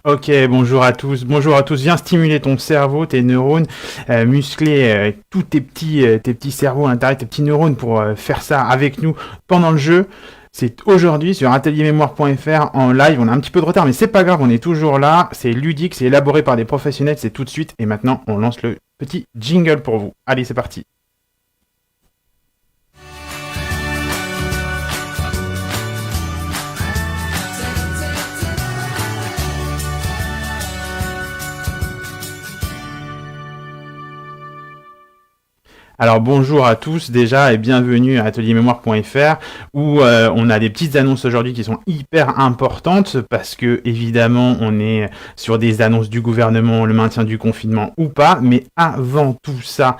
Ok, bonjour à tous. Viens stimuler ton cerveau, tes neurones, muscler tous tes petits cerveaux à l'intérieur, tes petits neurones pour faire ça avec nous pendant le jeu. C'est aujourd'hui sur ateliermémoire.fr en live. On a un petit peu de retard, mais c'est pas grave, on est toujours là. C'est ludique, c'est élaboré par des professionnels, c'est tout de suite. Et maintenant, on lance le petit jingle pour vous. Allez, c'est parti. Alors bonjour à tous déjà et bienvenue à ateliermémoire.fr où on a des petites annonces aujourd'hui qui sont hyper importantes parce que évidemment on est sur des annonces du gouvernement, le maintien du confinement ou pas, mais avant tout ça,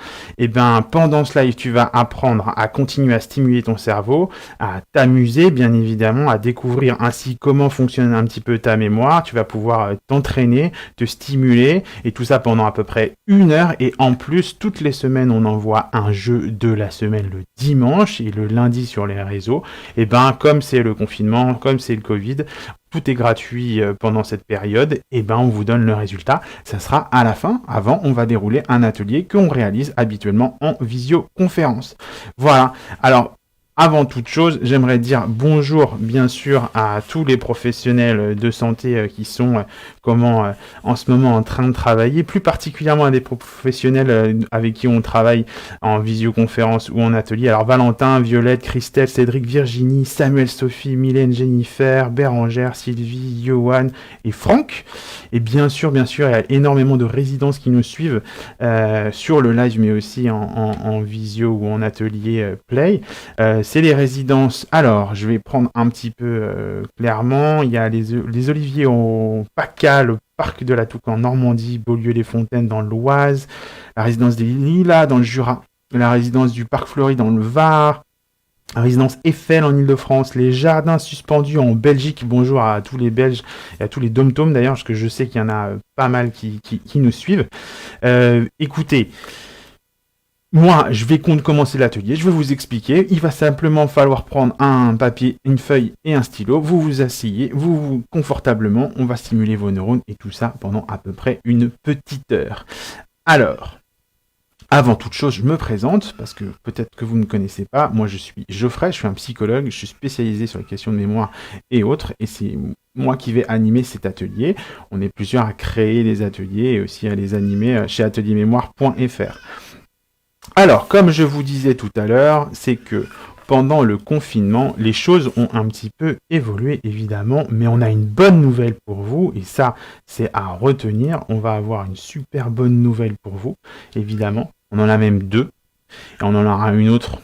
pendant ce live tu vas apprendre à continuer à stimuler ton cerveau, à t'amuser bien évidemment, à découvrir ainsi comment fonctionne un petit peu ta mémoire, tu vas pouvoir t'entraîner, te stimuler et tout ça pendant à peu près 1 heure et en plus toutes les semaines on envoie un jeu de la semaine le dimanche et le lundi sur les réseaux. Et comme c'est le confinement, comme c'est le Covid, tout est gratuit pendant cette période, et on vous donne le résultat. Ça sera à la fin. Avant, on va dérouler un atelier qu'on réalise habituellement en visioconférence. Voilà. Alors, avant toute chose, j'aimerais dire bonjour bien sûr à tous les professionnels de santé qui sont en ce moment en train de travailler, plus particulièrement à des professionnels avec qui on travaille en visioconférence ou en atelier. Alors Valentin, Violette, Christelle, Cédric, Virginie, Samuel, Sophie, Mylène, Jennifer, Bérangère, Sylvie, Johan et Franck. Et bien sûr, il y a énormément de résidences qui nous suivent sur le live, mais aussi en visio ou en atelier Play. C'est les résidences. Alors, je vais prendre un petit peu clairement. Il y a les oliviers au PACA, le parc de la Touque en Normandie, Beaulieu-les-Fontaines dans l'Oise, la résidence des Lilas dans le Jura, la résidence du Parc Fleury dans le Var, la résidence Eiffel en Ile-de-France, les jardins suspendus en Belgique. Bonjour à tous les Belges et à tous les dom-toms d'ailleurs, parce que je sais qu'il y en a pas mal qui nous suivent. Écoutez, moi, je vais commencer l'atelier, je vais vous expliquer. Il va simplement falloir prendre un papier, une feuille et un stylo. Vous vous asseyez, vous confortablement, on va stimuler vos neurones et tout ça pendant à peu près une petite heure. Alors, avant toute chose, je me présente parce que peut-être que vous ne me connaissez pas. Moi, je suis Geoffrey, je suis un psychologue, je suis spécialisé sur les questions de mémoire et autres, et c'est moi qui vais animer cet atelier. On est plusieurs à créer des ateliers et aussi à les animer chez ateliermémoire.fr. Alors, comme je vous disais tout à l'heure, c'est que pendant le confinement, les choses ont un petit peu évolué, évidemment, mais on a une bonne nouvelle pour vous, et ça, c'est à retenir. On va avoir une super bonne nouvelle pour vous, évidemment. On en a même deux, et on en aura une autre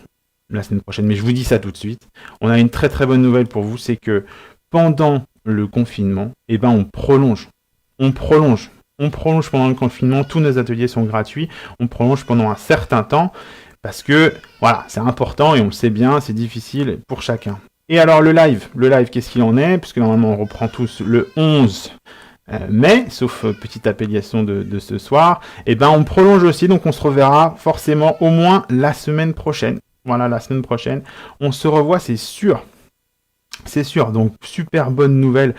la semaine prochaine, mais je vous dis ça tout de suite. On a une très très bonne nouvelle pour vous, c'est que pendant le confinement, on prolonge. On prolonge. On prolonge pendant le confinement, tous nos ateliers sont gratuits, on prolonge pendant un certain temps, parce que, voilà, c'est important et on le sait bien, c'est difficile pour chacun. Et alors le live, qu'est-ce qu'il en est? Puisque normalement on reprend tous le 11 mai, sauf petite appellation de ce soir, on prolonge aussi, donc on se reverra forcément au moins la semaine prochaine. Voilà, la semaine prochaine, on se revoit, c'est sûr. C'est sûr, donc super bonne nouvelle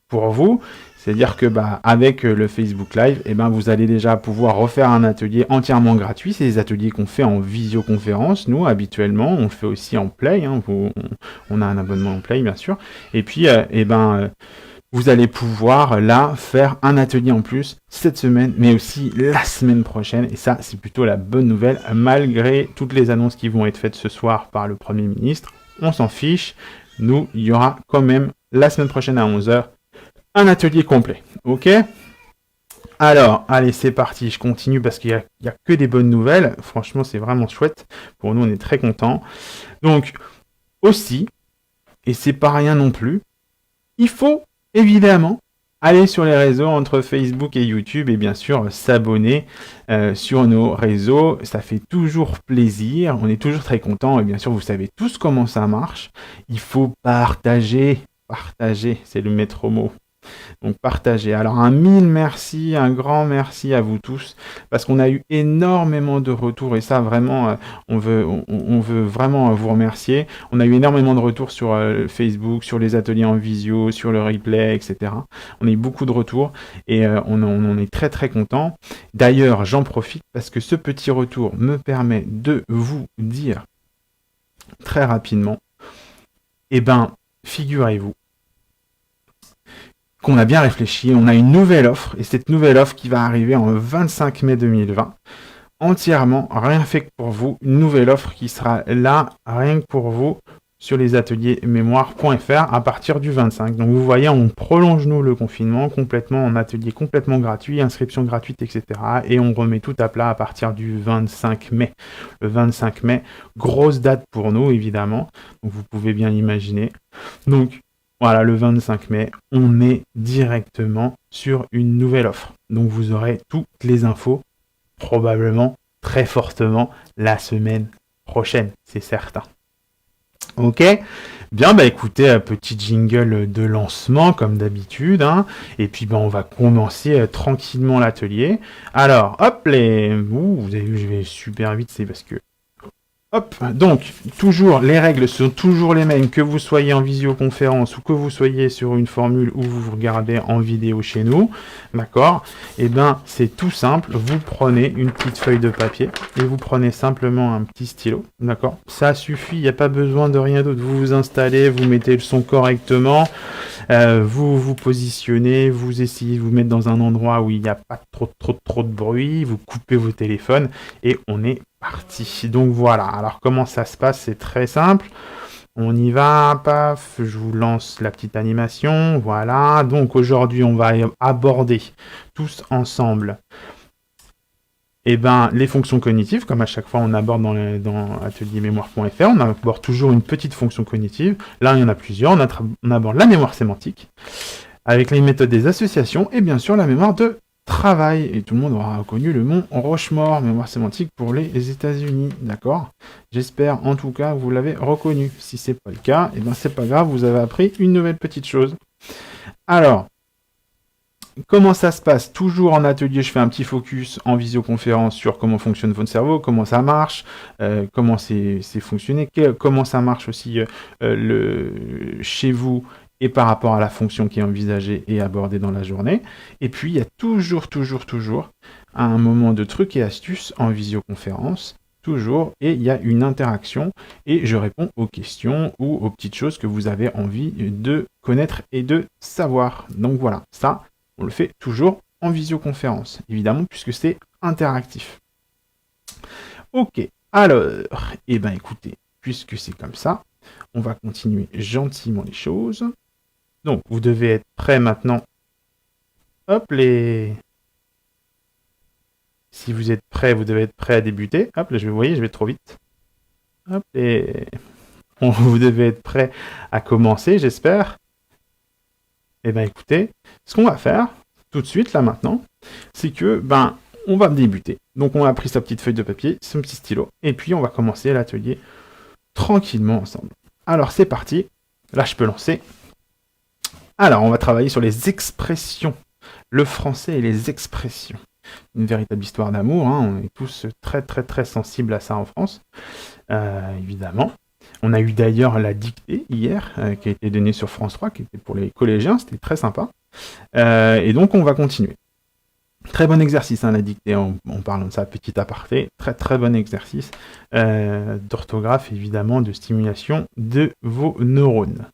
pour vous. C'est-à-dire que avec le Facebook Live, vous allez déjà pouvoir refaire un atelier entièrement gratuit. C'est des ateliers qu'on fait en visioconférence. Nous, habituellement, on le fait aussi en Play. On a un abonnement en Play, bien sûr. Et puis, vous allez pouvoir là faire un atelier en plus cette semaine, mais aussi la semaine prochaine. Et ça, c'est plutôt la bonne nouvelle, malgré toutes les annonces qui vont être faites ce soir par le Premier ministre. On s'en fiche. Nous, il y aura quand même la semaine prochaine à 11h un atelier complet. Ok? Alors, allez, c'est parti. Je continue parce qu'il y a que des bonnes nouvelles. Franchement, c'est vraiment chouette. Pour nous, on est très contents. Donc, aussi, et c'est pas rien non plus, il faut évidemment aller sur les réseaux entre Facebook et YouTube et bien sûr s'abonner sur nos réseaux. Ça fait toujours plaisir. On est toujours très contents. Et bien sûr, vous savez tous comment ça marche. Il faut partager. Partager, c'est le maître mot. Donc partagez. Alors un mille merci, un grand merci à vous tous, parce qu'on a eu énormément de retours, et ça vraiment, on veut vraiment vous remercier. On a eu énormément de retours sur Facebook, sur les ateliers en visio, sur le replay, etc. On a eu beaucoup de retours, et on en est très très content. D'ailleurs, j'en profite parce que ce petit retour me permet de vous dire très rapidement, eh ben, figurez-vous qu'on a bien réfléchi, on a une nouvelle offre, et cette nouvelle offre qui va arriver en 25 mai 2020, entièrement, rien fait que pour vous, une nouvelle offre qui sera là, rien que pour vous, sur les ateliers mémoire.fr à partir du 25. Donc vous voyez, on prolonge nous le confinement complètement en atelier complètement gratuit, inscription gratuite, etc. Et on remet tout à plat à partir du 25 mai. Le 25 mai, grosse date pour nous évidemment, donc vous pouvez bien l'imaginer. Donc voilà, le 25 mai, on est directement sur une nouvelle offre. Donc vous aurez toutes les infos, probablement, très fortement, la semaine prochaine, c'est certain. Ok, bien bah écoutez, un petit jingle de lancement comme d'habitude, hein. Et puis bah on va commencer tranquillement l'atelier. Alors hop vous avez vu je vais super vite, c'est parce que hop, donc toujours les règles sont toujours les mêmes, que vous soyez en visioconférence ou que vous soyez sur une formule où vous regardez en vidéo chez nous, d'accord? Et ben c'est tout simple, vous prenez une petite feuille de papier et vous prenez simplement un petit stylo, d'accord? Ça suffit, il n'y a pas besoin de rien d'autre. Vous vous installez, vous mettez le son correctement, vous vous positionnez, vous essayez de vous mettre dans un endroit où il n'y a pas trop de bruit, vous coupez vos téléphones et on est parti. Donc voilà, alors comment ça se passe? C'est très simple. On y va, paf, je vous lance la petite animation, voilà. Donc aujourd'hui, on va aborder tous ensemble les fonctions cognitives, comme à chaque fois on aborde dans ateliermémoire.fr, on aborde toujours une petite fonction cognitive. Là, il y en a plusieurs. On aborde la mémoire sémantique, avec les méthodes des associations, et bien sûr la mémoire de travail. Et tout le monde aura reconnu le mont Rochemort, mémoire sémantique pour les États-Unis, d'accord? J'espère en tout cas que vous l'avez reconnu. Si c'est pas le cas, et ben c'est pas grave, vous avez appris une nouvelle petite chose. Alors, comment ça se passe? Toujours en atelier, je fais un petit focus en visioconférence sur comment fonctionne votre cerveau, comment ça marche, comment c'est fonctionné, comment ça marche aussi chez vous et par rapport à la fonction qui est envisagée et abordée dans la journée. Et puis, il y a toujours un moment de trucs et astuces en visioconférence, toujours, et il y a une interaction, et je réponds aux questions ou aux petites choses que vous avez envie de connaître et de savoir. Donc voilà, ça, on le fait toujours en visioconférence, évidemment, puisque c'est interactif. Ok, alors, eh ben écoutez, puisque c'est comme ça, on va continuer gentiment les choses. Donc, vous devez être prêts maintenant. Hop, si vous êtes prêts, vous devez être prêts à débuter. Hop, là, vous voyez, je vais trop vite. Hop, vous devez être prêts à commencer, j'espère. Eh ben écoutez, ce qu'on va faire tout de suite, là maintenant, c'est que, on va débuter. Donc, on a pris sa petite feuille de papier, son petit stylo, et puis on va commencer l'atelier tranquillement ensemble. Alors, c'est parti. Là, je peux lancer. Alors, on va travailler sur les expressions. Le français et les expressions. Une véritable histoire d'amour, hein. On est tous très sensibles à ça en France, évidemment. On a eu d'ailleurs la dictée hier, qui a été donnée sur France 3, qui était pour les collégiens, c'était très sympa. Et donc on va continuer. Très bon exercice, hein, la dictée, en parlant de ça, petit aparté, très bon exercice d'orthographe, évidemment, de stimulation de vos neurones.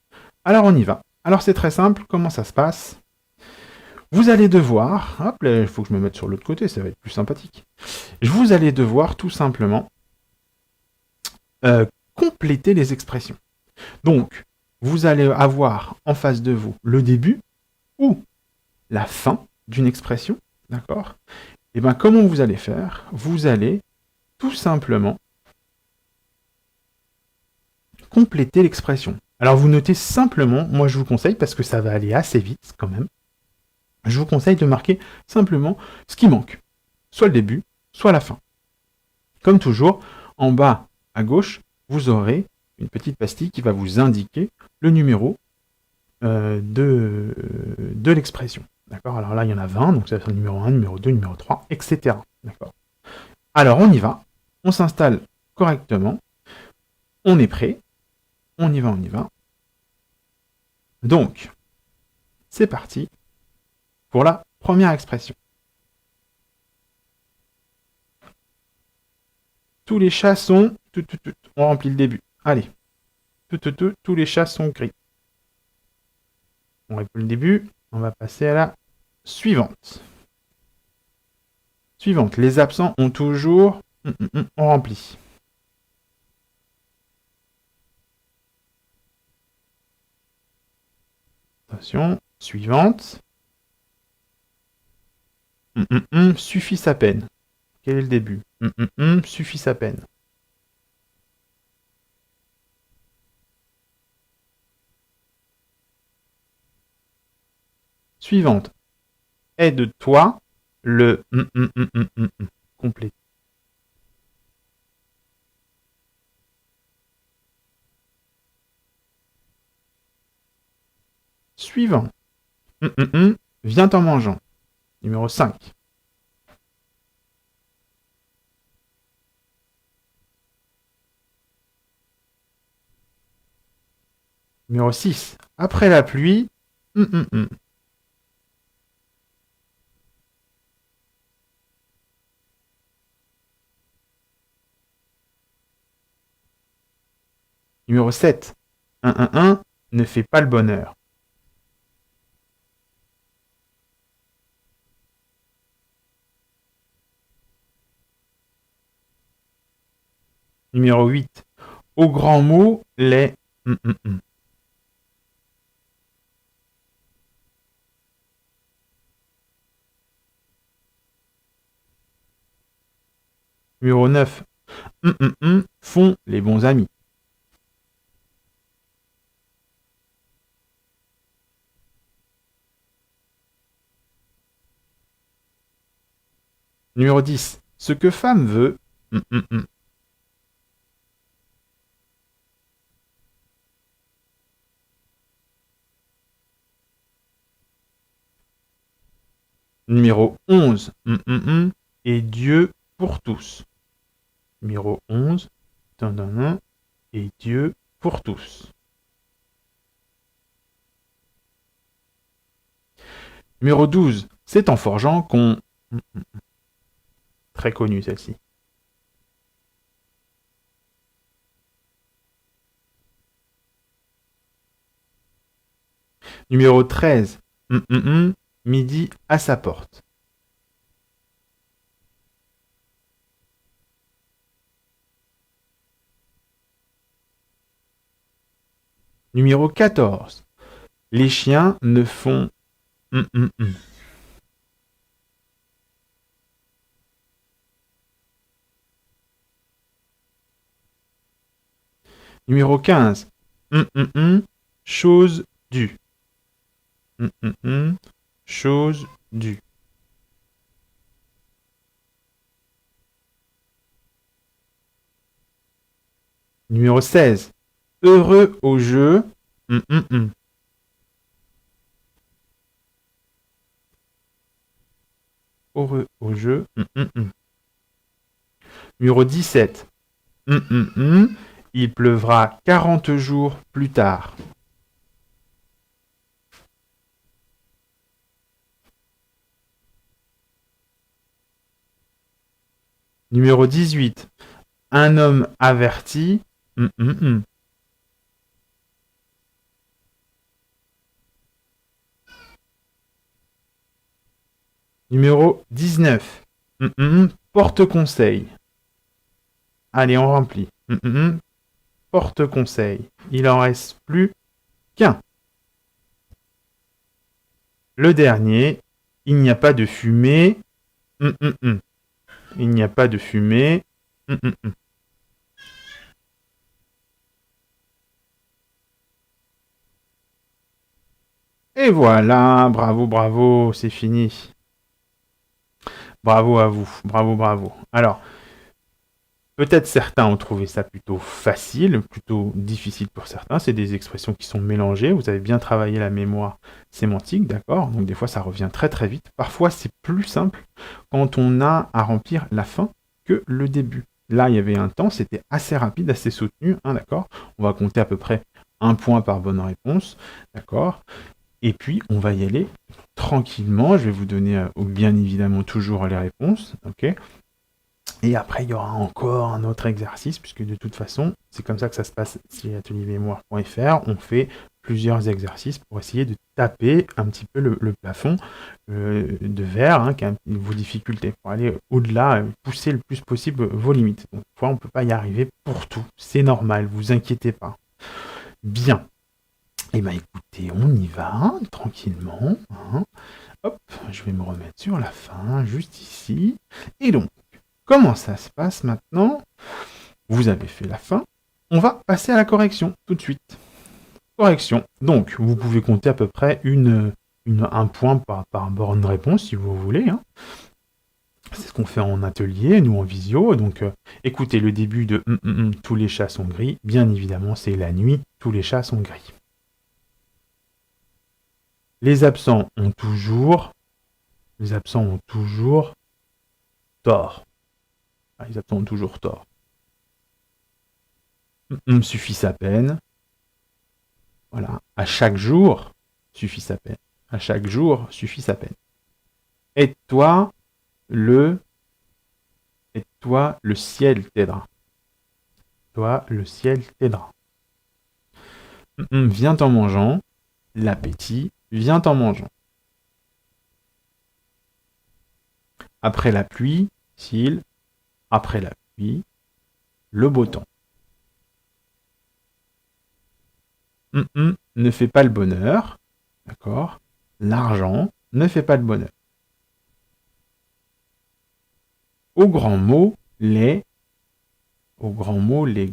Alors on y va. Alors c'est très simple, comment ça se passe? Vous allez devoir, hop là, il faut que je me mette sur l'autre côté, ça va être plus sympathique. Vous allez devoir tout simplement compléter les expressions. Donc, vous allez avoir en face de vous le début ou la fin d'une expression, d'accord? Et bien, comment vous allez faire? Vous allez tout simplement compléter l'expression. Alors, vous notez simplement, moi je vous conseille, parce que ça va aller assez vite quand même, je vous conseille de marquer simplement ce qui manque. Soit le début, soit la fin. Comme toujours, en bas à gauche, vous aurez une petite pastille qui va vous indiquer le numéro de l'expression. D'accord? Alors là, il y en a 20, donc ça va être le numéro 1, numéro 2, numéro 3, etc. D'accord? Alors, on y va. On s'installe correctement. On est prêt. On y va, on y va. Donc, c'est parti pour la première expression. Tous les chats sont... On remplit le début. Allez. Tous les chats sont gris. On remplit le début. On va passer à la suivante. Suivante. Les absents ont toujours... On remplit. Attention. Suivante. Suffit sa peine. Quel est le début? Suffit sa peine. Suivante. Aide-toi le complet. Suivant. Viens en mangeant. Numéro 5. Numéro 6. Après la pluie. Numéro 7. Ne fait pas le bonheur. Numéro 8. Au grand mot, les... Numéro 9. Font les bons amis. Numéro 10. Ce que femme veut... Numéro 11. Et Dieu pour tous. Numéro 11. Et Dieu pour tous. Numéro 12. C'est en forgeant qu'on... Très connue celle-ci. Numéro 13. Midi à sa porte. Numéro 14. Les chiens ne font... Numéro 15. Chose due. Chose due. Numéro 16. Heureux au jeu. Heureux au jeu. Numéro 17. Il pleuvra 40 jours plus tard. Numéro 18. Un homme averti. Numéro 19. Porte-conseil. Allez, on remplit. Porte-conseil. Il en reste plus qu'un. Le dernier. Il n'y a pas de fumée. Il n'y a pas de fumée. Et voilà, bravo, bravo, c'est fini. Bravo à vous, bravo, bravo. Alors, Peut-être certains ont trouvé ça plutôt facile, plutôt difficile pour certains. C'est des expressions qui sont mélangées. Vous avez bien travaillé la mémoire sémantique, d'accord? Donc des fois, ça revient très très vite. Parfois, c'est plus simple quand on a à remplir la fin que le début. Là, il y avait un temps, c'était assez rapide, assez soutenu, hein, d'accord? On va compter à peu près 1 point par bonne réponse, d'accord? Et puis, on va y aller tranquillement. Je vais vous donner bien évidemment toujours les réponses, ok? Et après, il y aura encore un autre exercice, puisque de toute façon, c'est comme ça que ça se passe chez ateliermémoire.fr. On fait plusieurs exercices pour essayer de taper un petit peu le plafond de verre, hein, qui a vos difficultés, pour aller au-delà, pousser le plus possible vos limites. Donc, des fois, on ne peut pas y arriver pour tout. C'est normal, vous inquiétez pas. Bien. Eh bien, écoutez, on y va, hein, tranquillement. Hein. Hop, je vais me remettre sur la fin, juste ici. Et donc, comment ça se passe maintenant? Vous avez fait la fin. On va passer à la correction tout de suite. Correction. Donc, vous pouvez compter à peu près un point par bonne réponse si vous voulez. Hein. C'est ce qu'on fait en atelier, nous en visio. Donc, écoutez, le début de tous les chats sont gris. Bien évidemment, c'est la nuit. Tous les chats sont gris. Les absents ont toujours tort. Les absents ont toujours tort. Suffit sa peine. Voilà. À chaque jour suffit sa peine. À chaque jour suffit sa peine. Aide-toi, le ciel t'aidera. Toi, le ciel t'aidera. Viens en mangeant. L'appétit vient en mangeant. Après la pluie, s'il. Après la pluie, le beau temps. Ne fait pas le bonheur. D'accord? L'argent ne fait pas le bonheur. Au grand mot, les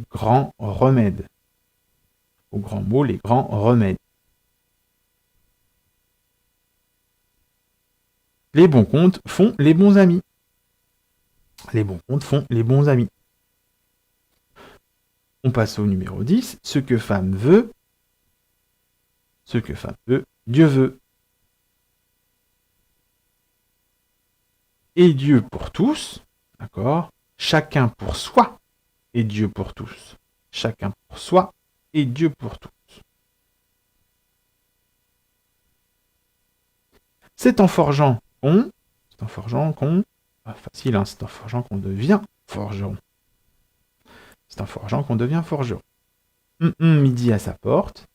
grands remèdes. Au grand mot, les grands remèdes. Les bons comptes font les bons amis. Les bons comptes font les bons amis. On passe au numéro 10. Ce que femme veut, Dieu veut. Et Dieu pour tous, d'accord? Chacun pour soi, et Dieu pour tous. Chacun pour soi, et Dieu pour tous. C'est en forgeant qu'on, facile, hein, c'est en forgeant qu'on devient forgeron. C'est en forgeant qu'on devient forgeron. Midi à sa porte.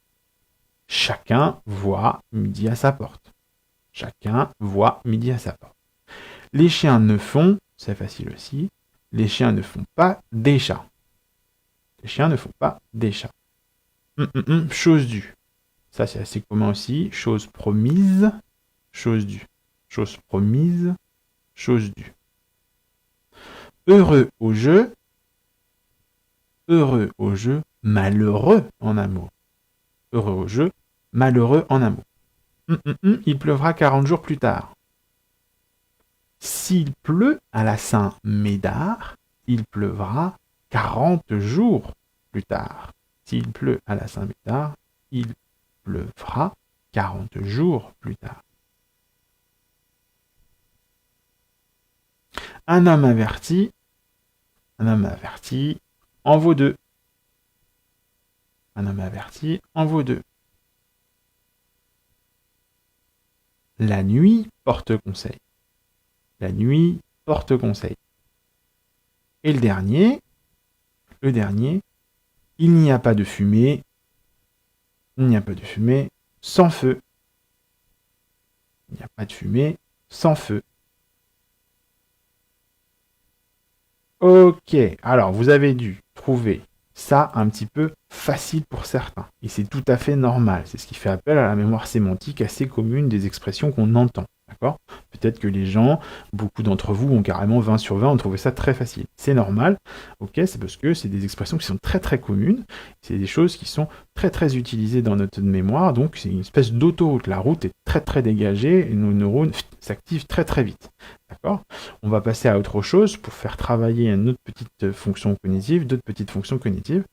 Chacun voit midi à sa porte. Chacun voit midi à sa porte. Les chiens ne font, c'est facile aussi, les chiens ne font pas des chats. Les chiens ne font pas des chats. Chose due. Ça, c'est assez commun aussi. Chose promise, chose due. Chose promise, chose due. Heureux au jeu, malheureux en amour. Heureux au jeu, malheureux en amour. Il pleuvra 40 jours plus tard. S'il pleut à la Saint-Médard, il pleuvra 40 jours plus tard. S'il pleut à la Saint-Médard, il pleuvra 40 jours plus tard. Un homme averti en vaut deux. Un homme averti en vaut deux. La nuit porte conseil. La nuit porte conseil. Et le dernier, il n'y a pas de fumée. Il n'y a pas de fumée sans feu. Il n'y a pas de fumée sans feu. Ok, alors vous avez dû trouver ça un petit peu facile pour certains. Et c'est tout à fait normal. C'est ce qui fait appel à la mémoire sémantique assez commune des expressions qu'on entend. D'accord? Peut-être que les gens, beaucoup d'entre vous ont carrément 20 sur 20, ont trouvé ça très facile. C'est normal, ok? C'est parce que c'est des expressions qui sont très très communes, c'est des choses qui sont très très utilisées dans notre mémoire, donc c'est une espèce d'autoroute. La route est très très dégagé et nos neurones s'activent très très vite. D'accord? On va passer à autre chose pour faire travailler une autre petite fonction cognitive, d'autres petites fonctions cognitives,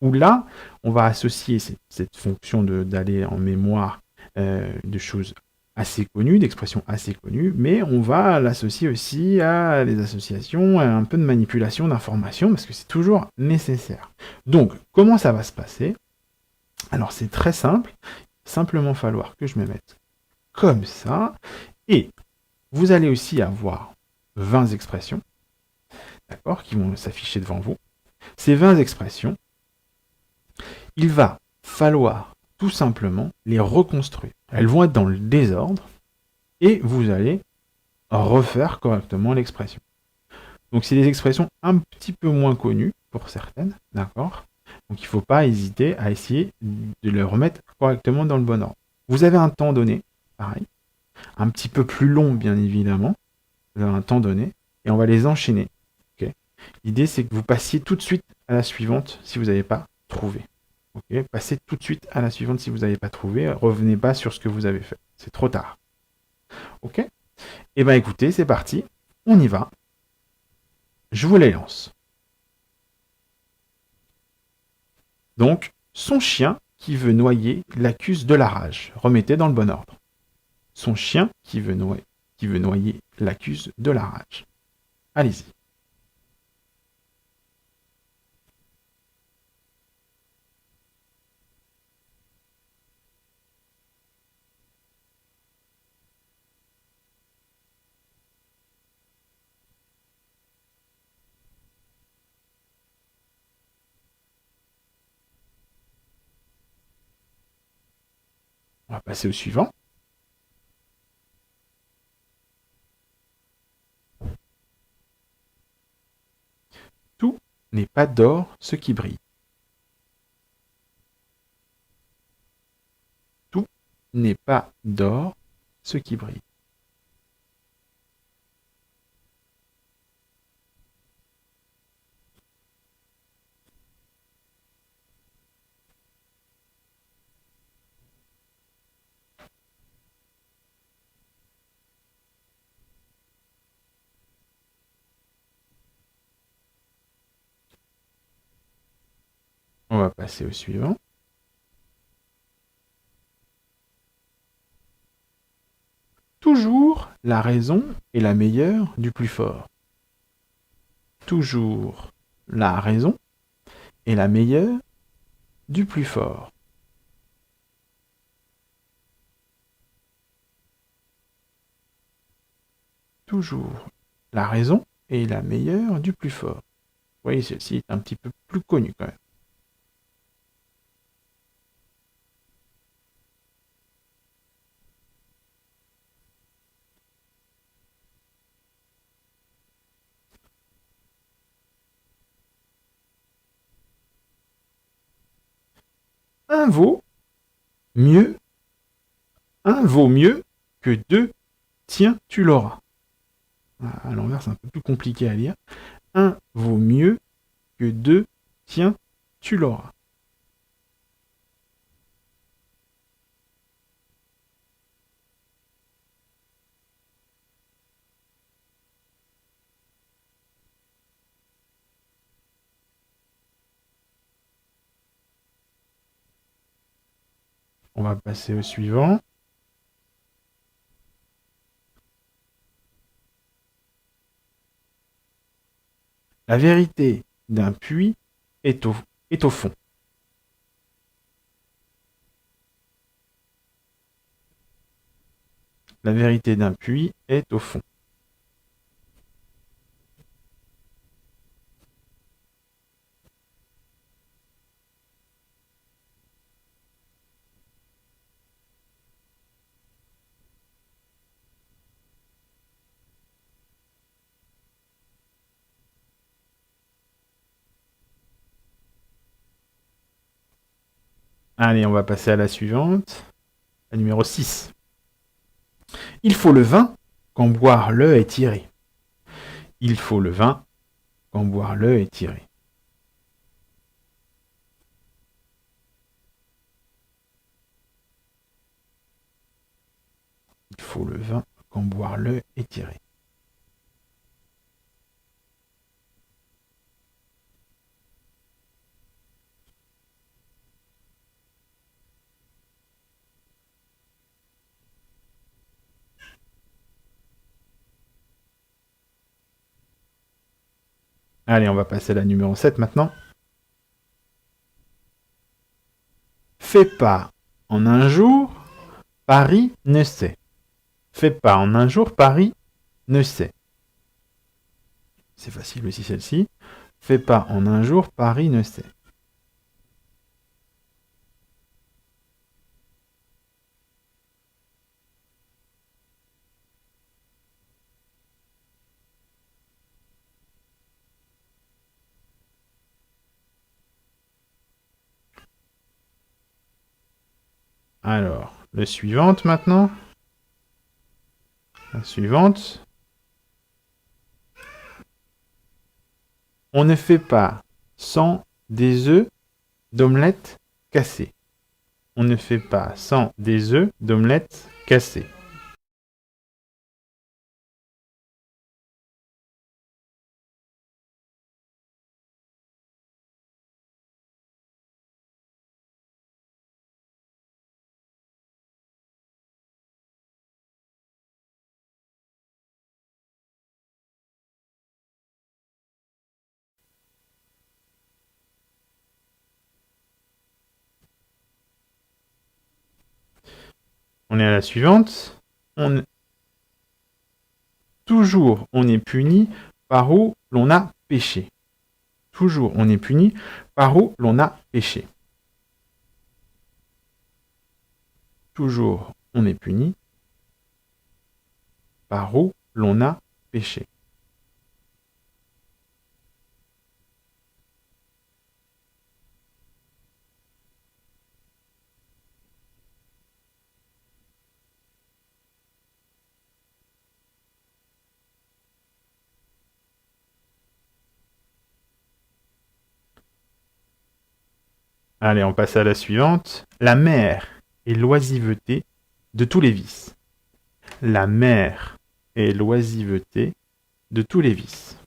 où là, on va associer cette fonction d'aller en mémoire de choses assez connues, d'expressions assez connues, mais on va l'associer aussi à des associations, à un peu de manipulation d'informations, parce que c'est toujours nécessaire. Donc, comment ça va se passer? Alors, c'est très simple. Simplement falloir que je me mette comme ça, et vous allez aussi avoir 20 expressions, d'accord, qui vont s'afficher devant vous. Ces 20 expressions, il va falloir tout simplement les reconstruire. Elles vont être dans le désordre et vous allez refaire correctement l'expression. Donc c'est des expressions un petit peu moins connues pour certaines, d'accord? Donc il ne faut pas hésiter à essayer de les remettre correctement dans le bon ordre. Vous avez un temps donné, pareil, un petit peu plus long bien évidemment, vous avez un temps donné, et on va les enchaîner. Okay. L'idée c'est que vous passiez tout de suite à la suivante si vous n'avez pas trouvé. Okay. Passez tout de suite à la suivante si vous n'avez pas trouvé, revenez pas sur ce que vous avez fait, c'est trop tard. Ok? Eh bien écoutez, c'est parti, on y va. Je vous les lance. Donc, son chien qui veut noyer l'accuse de la rage. Remettez dans le bon ordre. Son chien qui veut noyer l'accuse de la rage. Allez-y. On va passer au suivant. Tout n'est pas d'or ce qui brille. Tout n'est pas d'or ce qui brille. On va passer au suivant. Toujours la raison est la meilleure du plus fort. Toujours la raison est la meilleure du plus fort. Toujours la raison est la meilleure du plus fort. Vous voyez, celle-ci est un petit peu plus connue quand même. Un vaut mieux, un vaut mieux que deux, tiens, tu l'auras. À l'envers, c'est un peu plus compliqué à lire. Un vaut mieux que deux, tiens, tu l'auras. On va passer au suivant. La vérité d'un puits est au fond. La vérité d'un puits est au fond. Allez, on va passer à la suivante. La numéro 6. Il faut le vin quand boire le est tiré. Il faut le vin quand boire le est tiré. faut le vin quand boire-le est tiré. Allez, on va passer à la numéro 7 maintenant. Fais pas en un jour, Paris ne sait. Fais pas en un jour, Paris ne sait. C'est facile aussi celle-ci. Fais pas en un jour, Paris ne sait. Alors, le suivante maintenant. La suivante. On ne fait pas sans des œufs d'omelette cassés. On ne fait pas sans des œufs d'omelette cassés. On est à la suivante. Toujours on est puni par où l'on a péché. Toujours on est puni par où l'on a péché. Toujours on est puni par où l'on a péché. Allez, on passe à la suivante. La mer est l'oisiveté de tous les vices. La mer est l'oisiveté de tous les vices.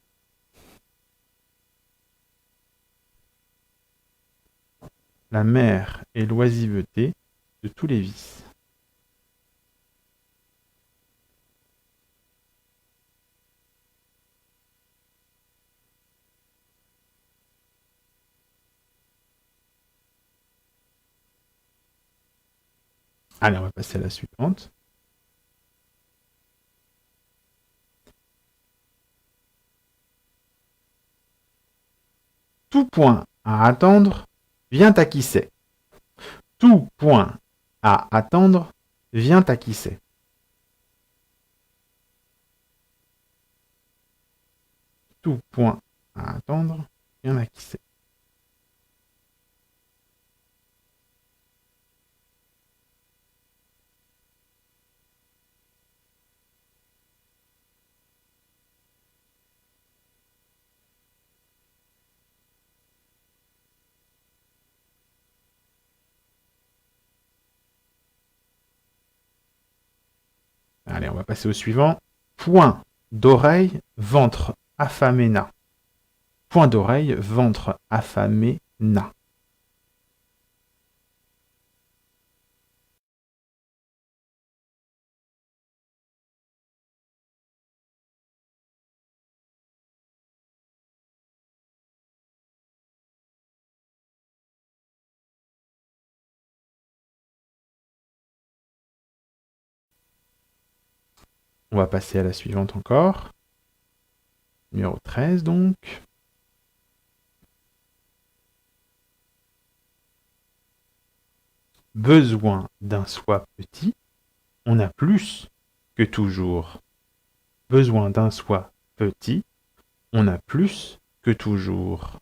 La mer est l'oisiveté de tous les vices. Allez, on va passer à la suivante. Tout point à attendre vient à qui sait. Tout point à attendre vient à qui sait. Tout point à attendre vient à qui sait. Allez, on va passer au suivant. Point d'oreille, ventre affamé n'a. Point d'oreille, ventre affamé n'a. On va passer à la suivante encore. Numéro 13 donc. Besoin d'un soi petit, on a plus que toujours. Besoin d'un soi petit, on a plus que toujours.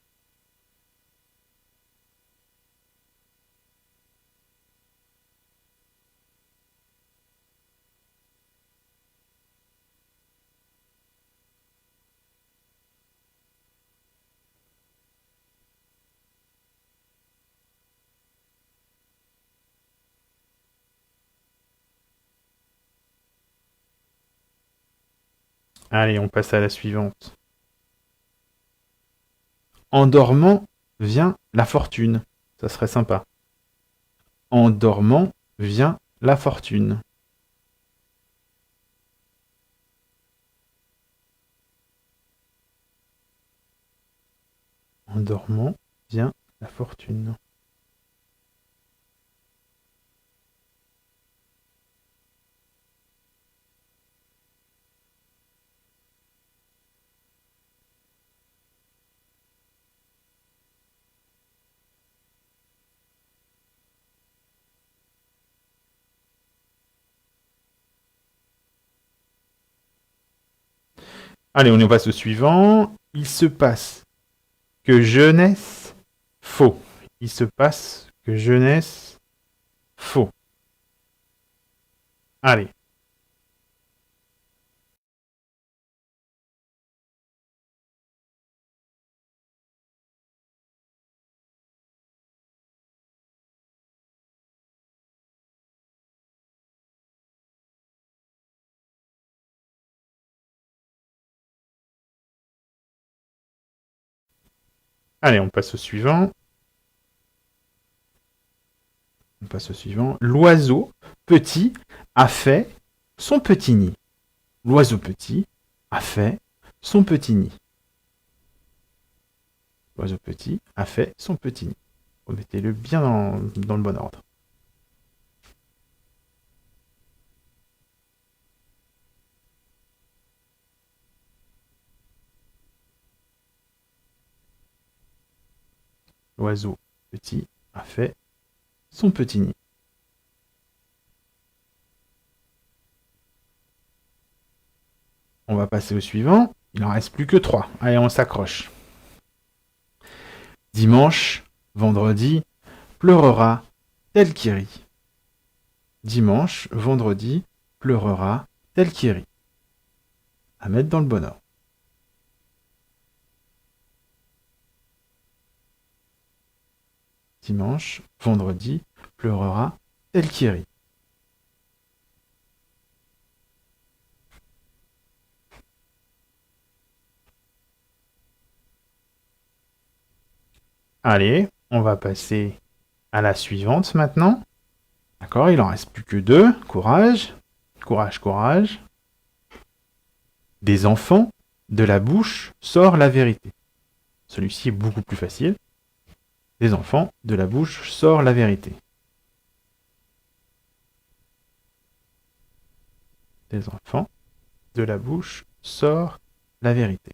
Allez, on passe à la suivante. En dormant vient la fortune. Ça serait sympa. En dormant vient la fortune. En dormant vient la fortune. Allez, on passe au suivant. Il se passe que jeunesse faux. Il se passe que jeunesse faux. Allez. Allez, on passe au suivant. On passe au suivant. L'oiseau petit a fait son petit nid. L'oiseau petit a fait son petit nid. L'oiseau petit a fait son petit nid. Remettez-le bien dans le bon ordre. L'oiseau petit a fait son petit nid. On va passer au suivant. Il en reste plus que 3. Allez, on s'accroche. Dimanche, vendredi, pleurera tel qui rit. Dimanche, vendredi, pleurera tel qui rit. À mettre dans le bon ordre. Dimanche, vendredi, pleurera tel qui rit. Allez, on va passer à la suivante maintenant. D'accord, il en reste plus que 2. Courage, courage, courage. Des enfants, de la bouche sort la vérité. Celui-ci est beaucoup plus facile. Des enfants, de la bouche sort la vérité. Des enfants, de la bouche sort la vérité.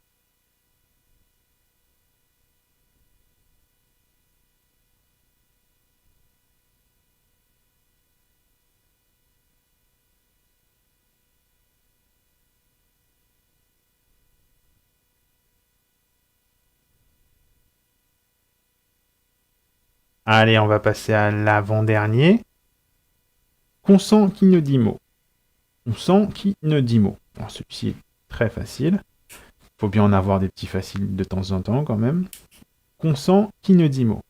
Allez, on va passer à l'avant-dernier. Consent qui ne dit mot. Consent qui ne dit mot. Alors, celui-ci est très facile. Faut bien en avoir des petits faciles de temps en temps quand même. Consent qui ne dit mot.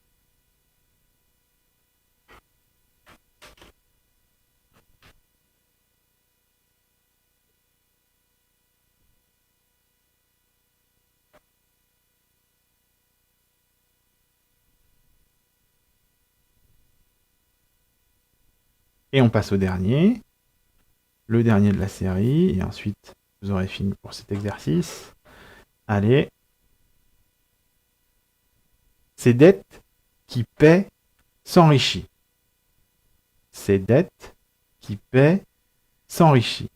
Et on passe au dernier. Le dernier de la série. Et ensuite, vous aurez fini pour cet exercice. Allez. Ces dettes qui paient s'enrichit. Ces dettes qui paient s'enrichit.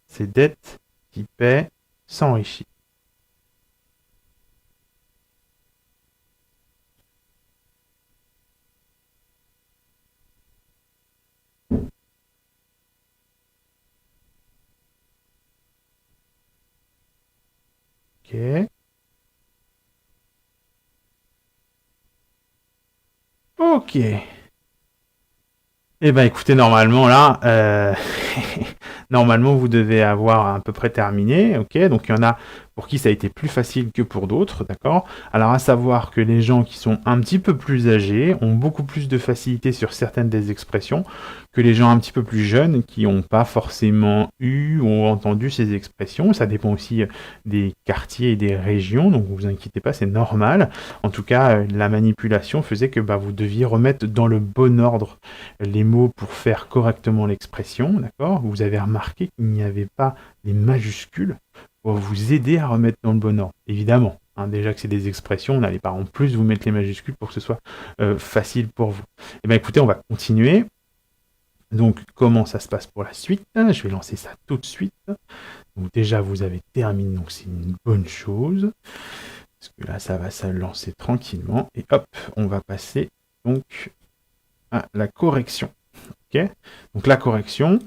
Ces dettes qui paient s'enrichit. Ok. Ok. Eh ben écoutez, normalement là, Normalement, vous devez avoir à peu près terminé, ok? Donc il y en a pour qui ça a été plus facile que pour d'autres, d'accord? Alors à savoir que les gens qui sont un petit peu plus âgés ont beaucoup plus de facilité sur certaines des expressions que les gens un petit peu plus jeunes qui n'ont pas forcément eu ou entendu ces expressions. Ça dépend aussi des quartiers et des régions, donc vous inquiétez pas, c'est normal. En tout cas, la manipulation faisait que vous deviez remettre dans le bon ordre les mots pour faire correctement l'expression, d'accord? Vous avez remarqué qu'il n'y avait pas les majuscules pour vous aider à remettre dans le bon ordre. Évidemment, déjà que c'est des expressions, on n'allait pas en plus vous mettre les majuscules pour que ce soit facile pour vous. Eh bien écoutez, on va continuer. Donc, comment ça se passe pour la suite? Je vais lancer ça tout de suite. Donc déjà, vous avez terminé, donc c'est une bonne chose. Parce que là, ça va se lancer tranquillement. Et hop, on va passer donc à la correction. Ok? Donc la correction,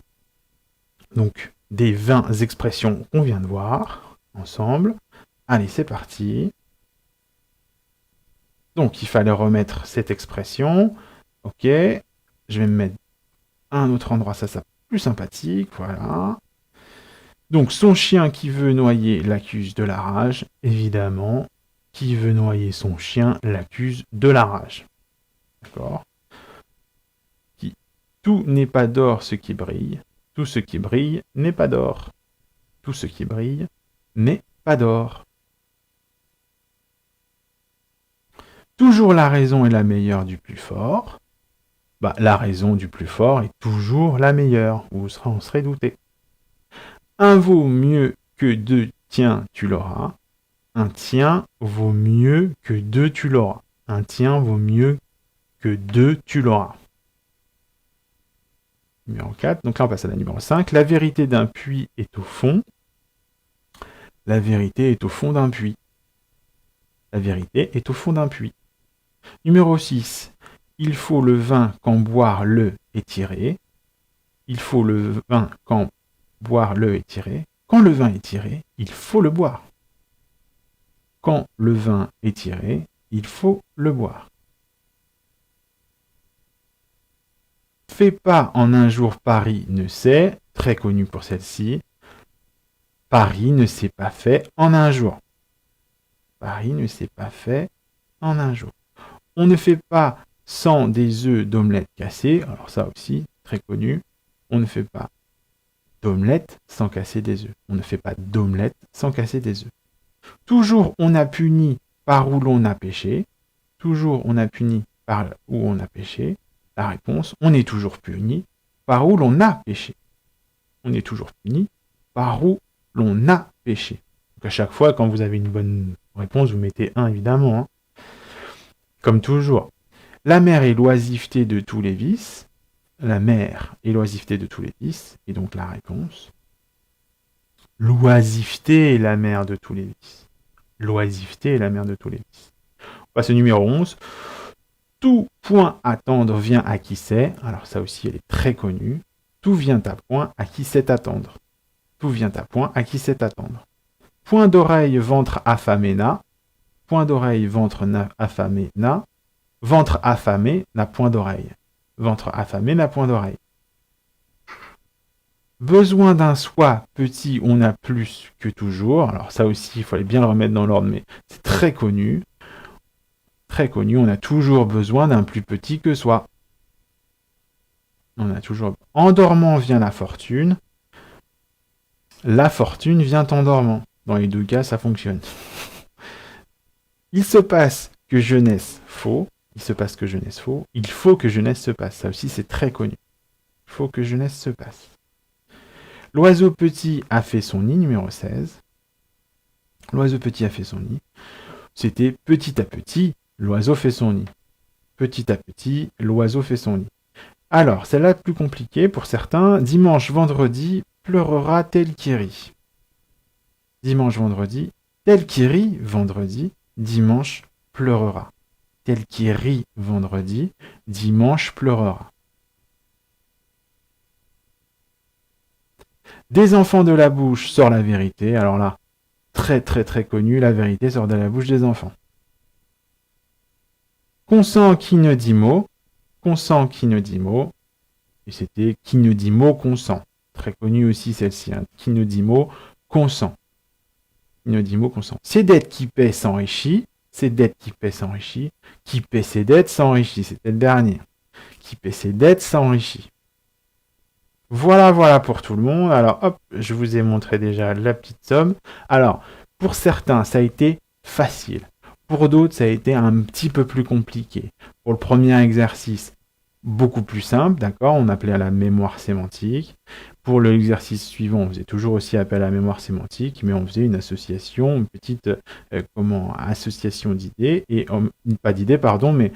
donc des 20 expressions qu'on vient de voir ensemble. Allez, c'est parti. Donc il fallait remettre cette expression. Ok, je vais me mettre à un autre endroit, ça sera plus sympathique. Voilà. Donc son chien qui veut noyer l'accuse de la rage. Évidemment, qui veut noyer son chien l'accuse de la rage. D'accord? Tout n'est pas d'or ce qui brille. Tout ce qui brille n'est pas d'or. Tout ce qui brille n'est pas d'or. Toujours la raison est la meilleure du plus fort. La raison du plus fort est toujours la meilleure. Vous en serez douté. Un vaut mieux que deux, tiens, tu l'auras. Un tien vaut mieux que deux, tu l'auras. Un tien vaut mieux que deux, tu l'auras. Numéro 4. Donc là, on passe à la numéro 5. La vérité d'un puits est au fond. La vérité est au fond d'un puits. La vérité est au fond d'un puits. Numéro 6. Il faut le vin quand boire le est tiré. Il faut le vin quand boire le est tiré. Quand le vin est tiré, il faut le boire. Quand le vin est tiré, il faut le boire. Fais pas en un jour Paris ne sait, très connu pour celle-ci. Paris ne s'est pas fait en un jour. Paris ne s'est pas fait en un jour. On ne fait pas sans des œufs d'omelette cassés. Alors ça aussi, très connu. On ne fait pas d'omelette sans casser des œufs. On ne fait pas d'omelette sans casser des œufs. Toujours on a puni par où l'on a péché. Toujours on a puni par où on a péché. La réponse, on est toujours puni par où l'on a péché. On est toujours puni par où l'on a péché. Donc à chaque fois, quand vous avez une bonne réponse, vous mettez 1 évidemment. Hein. Comme toujours. La mère est l'oisiveté de tous les vices. La mère est l'oisiveté de tous les vices. Et donc la réponse. L'oisiveté est la mère de tous les vices. L'oisiveté est la mère de tous les vices. On passe au numéro 11. Tout point à tendre vient à qui sait. Alors ça aussi, elle est très connue. Tout vient à point à qui sait attendre. Tout vient à point à qui sait attendre. Point d'oreille, ventre affamé n'a. Point d'oreille, ventre affamé n'a. Ventre affamé n'a point d'oreille. Ventre affamé n'a point d'oreille. Besoin d'un soi petit, on a plus que toujours. Alors ça aussi, il fallait bien le remettre dans l'ordre, mais c'est très connu. Très connu, on a toujours besoin d'un plus petit que soi. On a toujours... En dormant vient la fortune. La fortune vient en dormant. Dans les deux cas, ça fonctionne. Il se passe que jeunesse faux. Il se passe que jeunesse faux. Il faut que jeunesse se passe. Ça aussi, c'est très connu. Il faut que jeunesse se passe. L'oiseau petit a fait son nid, numéro 16. L'oiseau petit a fait son nid. C'était petit à petit, l'oiseau fait son nid. Petit à petit, l'oiseau fait son nid. Alors, celle-là plus compliquée pour certains. Dimanche, vendredi, pleurera tel qui rit. Dimanche, vendredi, tel qui rit, vendredi, dimanche, pleurera. Tel qui rit, vendredi, dimanche, pleurera. Des enfants de la bouche sort la vérité. Alors là, très très très connu, la vérité sort de la bouche des enfants. Consent qui ne dit mot. Consent qui ne dit mot. Et c'était qui ne dit mot consent. très connue aussi celle-ci, hein, Kinodimo, consent. Kinodimo, consent. Ses dettes qui paient s'enrichit, ses dettes qui paient s'enrichit, qui paie ses dettes s'enrichit, c'était le dernier. Qui paie ses dettes s'enrichit. Voilà pour tout le monde. Alors hop, je vous ai montré déjà la petite somme. Alors, pour certains, ça a été facile. Pour d'autres, ça a été un petit peu plus compliqué. Pour le premier exercice, beaucoup plus simple, d'accord, on appelait à la mémoire sémantique. Pour l'exercice suivant, on faisait toujours aussi appel à la mémoire sémantique, mais on faisait une association, une petite association d'idées, et pas d'idées, pardon, mais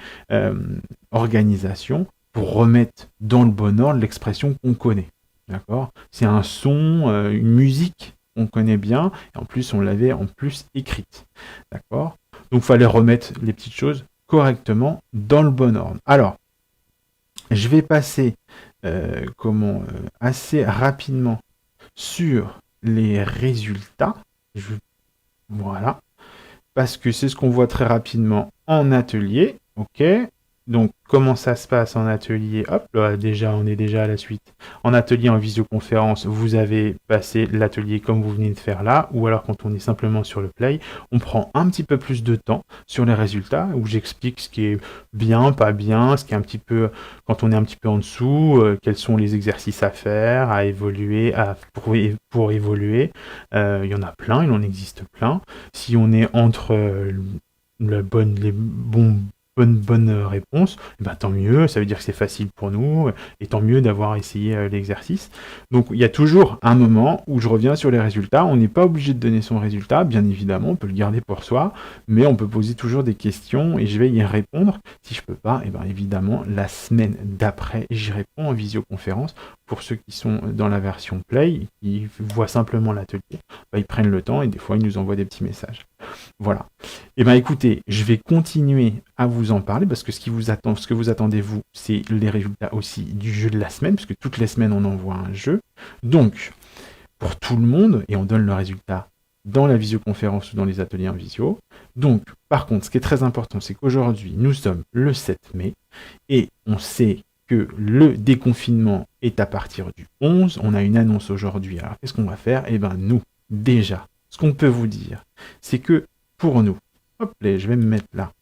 organisation, pour remettre dans le bon ordre l'expression qu'on connaît. D'accord ? C'est un son, une musique qu'on connaît bien, et en plus on l'avait en plus écrite. D'accord ? Donc il fallait remettre les petites choses correctement dans le bon ordre. Alors, je vais passer assez rapidement sur les résultats. Voilà. Parce que c'est ce qu'on voit très rapidement en atelier. Ok. Donc, comment ça se passe en atelier? Hop, là, on est déjà à la suite. En atelier, en visioconférence, vous avez passé l'atelier comme vous venez de faire là, ou alors quand on est simplement sur le play, on prend un petit peu plus de temps sur les résultats, où j'explique ce qui est bien, pas bien, ce qui est un petit peu, quand on est un petit peu en dessous, quels sont les exercices à faire, à évoluer, pour évoluer. Il y en a plein, il en existe plein. Si on est entre les bonnes réponses, tant mieux, ça veut dire que c'est facile pour nous, et tant mieux d'avoir essayé l'exercice. Donc il y a toujours un moment où je reviens sur les résultats, on n'est pas obligé de donner son résultat, bien évidemment, on peut le garder pour soi, mais on peut poser toujours des questions, et je vais y répondre. Si je peux pas, évidemment, la semaine d'après, j'y réponds en visioconférence. Pour ceux qui sont dans la version Play, qui voient simplement l'atelier, ils prennent le temps, et des fois ils nous envoient des petits messages. Voilà. Écoutez, je vais continuer à vous en parler parce que ce que vous attendez vous, c'est les résultats aussi du jeu de la semaine, parce que toutes les semaines on envoie un jeu. Donc, pour tout le monde, et on donne le résultat dans la visioconférence ou dans les ateliers en visio. Donc, par contre, ce qui est très important, c'est qu'aujourd'hui, nous sommes le 7 mai, et on sait que le déconfinement est à partir du 11. On a une annonce aujourd'hui. Alors, qu'est-ce qu'on va faire ? Nous, déjà, ce qu'on peut vous dire, c'est que pour nous, je vais me mettre là.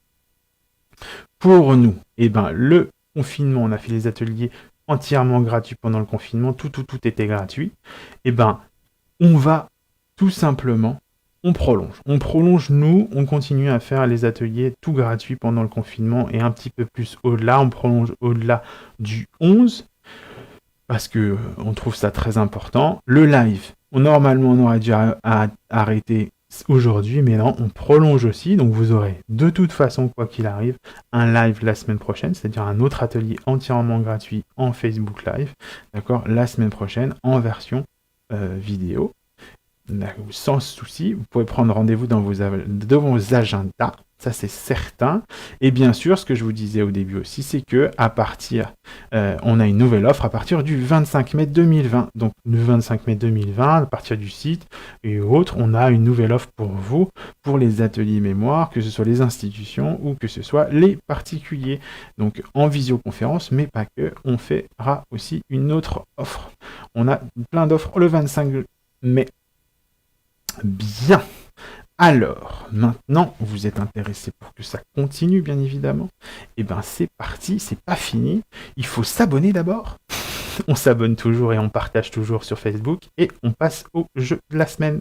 Pour nous, le confinement, on a fait les ateliers entièrement gratuits pendant le confinement, tout était gratuit. On va tout simplement, on prolonge. On prolonge, nous, on continue à faire les ateliers tout gratuits pendant le confinement et un petit peu plus au-delà. On prolonge au-delà du 11 parce que on trouve ça très important. Le live, normalement, on aurait dû arrêter aujourd'hui, mais non, on prolonge aussi. Donc, vous aurez de toute façon, quoi qu'il arrive, un live la semaine prochaine, c'est-à-dire un autre atelier entièrement gratuit en Facebook Live, d'accord, la semaine prochaine en version vidéo. Sans souci, vous pouvez prendre rendez-vous dans vos agendas, ça c'est certain. Et bien sûr, ce que je vous disais au début aussi, c'est que à partir, on a une nouvelle offre à partir du 25 mai 2020. Donc le 25 mai 2020, à partir du site et autres, on a une nouvelle offre pour vous, pour les ateliers mémoire, que ce soit les institutions ou que ce soit les particuliers. Donc en visioconférence, mais pas que, on fera aussi une autre offre. On a plein d'offres le 25 mai. Bien. Alors, maintenant, vous êtes intéressé pour que ça continue, bien évidemment. C'est parti, c'est pas fini. Il faut s'abonner d'abord. On s'abonne toujours et on partage toujours sur Facebook. Et on passe au jeu de la semaine.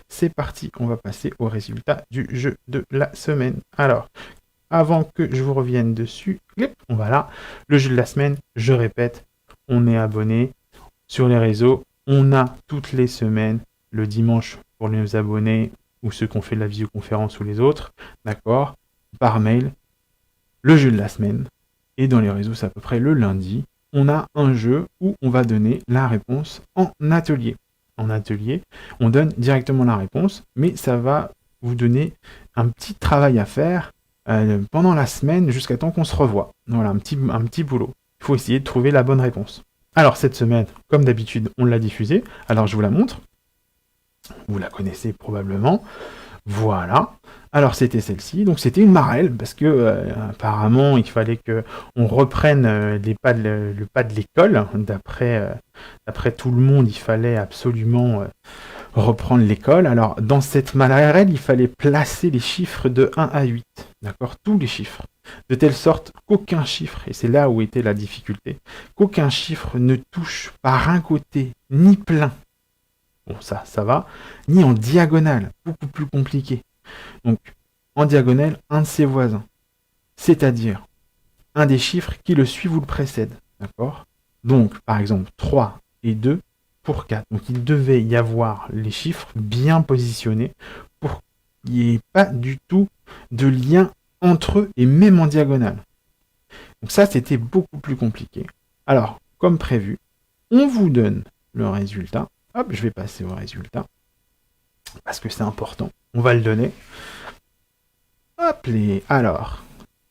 C'est parti, on va passer au résultat du jeu de la semaine. Alors, avant que je vous revienne dessus, on va là. Le jeu de la semaine, je répète, on est abonné sur les réseaux. On a toutes les semaines, le dimanche, pour les abonnés ou ceux qui ont fait de la visioconférence ou les autres, d'accord, par mail, le jeu de la semaine. Et dans les réseaux, c'est à peu près le lundi, on a un jeu où on va donner la réponse en atelier. En atelier, on donne directement la réponse, mais ça va vous donner un petit travail à faire pendant la semaine jusqu'à temps qu'on se revoie. Voilà, un petit boulot. Il faut essayer de trouver la bonne réponse. Alors cette semaine, comme d'habitude, on l'a diffusée. Alors je vous la montre. Vous la connaissez probablement. Voilà. Alors c'était celle-ci, donc c'était une marelle parce que apparemment il fallait que on reprenne le pas de l'école. D'après tout le monde, il fallait absolument reprendre l'école. Alors dans cette marelle, il fallait placer les chiffres de 1 à 8, d'accord, tous les chiffres, de telle sorte qu'aucun chiffre, et c'est là où était la difficulté, qu'aucun chiffre ne touche par un côté ni plein. Bon, ça va, ni en diagonale, beaucoup plus compliqué. Donc, en diagonale, un de ses voisins. C'est-à-dire, un des chiffres qui le suivent ou le précède. D'accord? Donc, par exemple, 3 et 2 pour 4. Donc, il devait y avoir les chiffres bien positionnés pour qu'il n'y ait pas du tout de lien entre eux et même en diagonale. Donc ça, c'était beaucoup plus compliqué. Alors, comme prévu, on vous donne le résultat. Hop, je vais passer au résultat. Parce que c'est important. On va le donner. Hop, alors,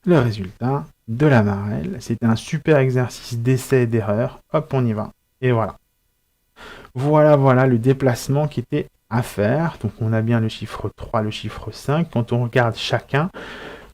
le résultat de la marelle. C'était un super exercice d'essai et d'erreur. Hop, on y va. Et voilà. Voilà le déplacement qui était à faire. Donc on a bien le chiffre 3, le chiffre 5. Quand on regarde chacun,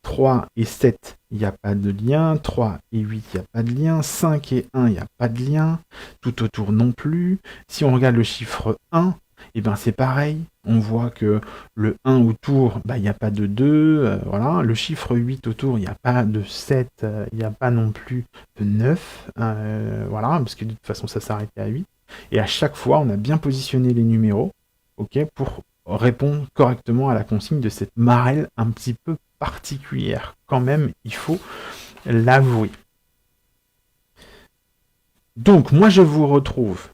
3 et 7, il n'y a pas de lien. 3 et 8, il n'y a pas de lien. 5 et 1, il n'y a pas de lien. Tout autour non plus. Si on regarde le chiffre 1, et ben c'est pareil. On voit que le 1 autour, il n'y a pas de 2. Voilà. Le chiffre 8 autour, il n'y a pas de 7. Il n'y a pas non plus de 9. Voilà, parce que de toute façon, ça s'arrêtait à 8. Et à chaque fois, on a bien positionné les numéros, ok, pour répondre correctement à la consigne de cette marelle un petit peu particulière. Quand même, il faut l'avouer. Donc, moi, je vous retrouve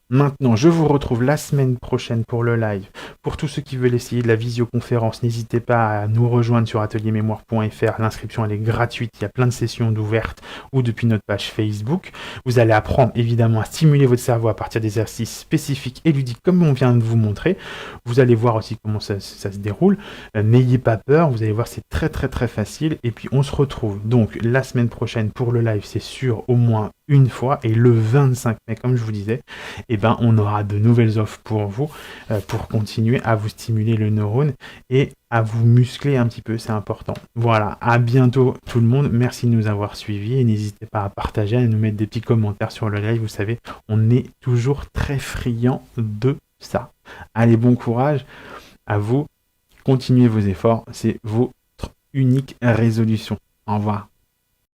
maintenant, je vous retrouve la semaine prochaine pour le live. Pour tous ceux qui veulent essayer de la visioconférence, n'hésitez pas à nous rejoindre sur ateliermémoire.fr. L'inscription, elle est gratuite. Il y a plein de sessions d'ouvertes ou depuis notre page Facebook. Vous allez apprendre évidemment à stimuler votre cerveau à partir d'exercices spécifiques et ludiques comme on vient de vous montrer. Vous allez voir aussi comment ça se déroule. N'ayez pas peur. Vous allez voir, c'est très très très facile. Et puis on se retrouve donc la semaine prochaine pour le live, c'est sûr, au moins une fois. Et le 25 mai, comme je vous disais, on aura de nouvelles offres pour vous, pour continuer à vous stimuler le neurone et à vous muscler un petit peu, c'est important. Voilà, à bientôt tout le monde, merci de nous avoir suivis et n'hésitez pas à partager, à nous mettre des petits commentaires sur le live, vous savez, on est toujours très friand de ça. Allez, bon courage à vous, continuez vos efforts, c'est votre unique résolution. Au revoir.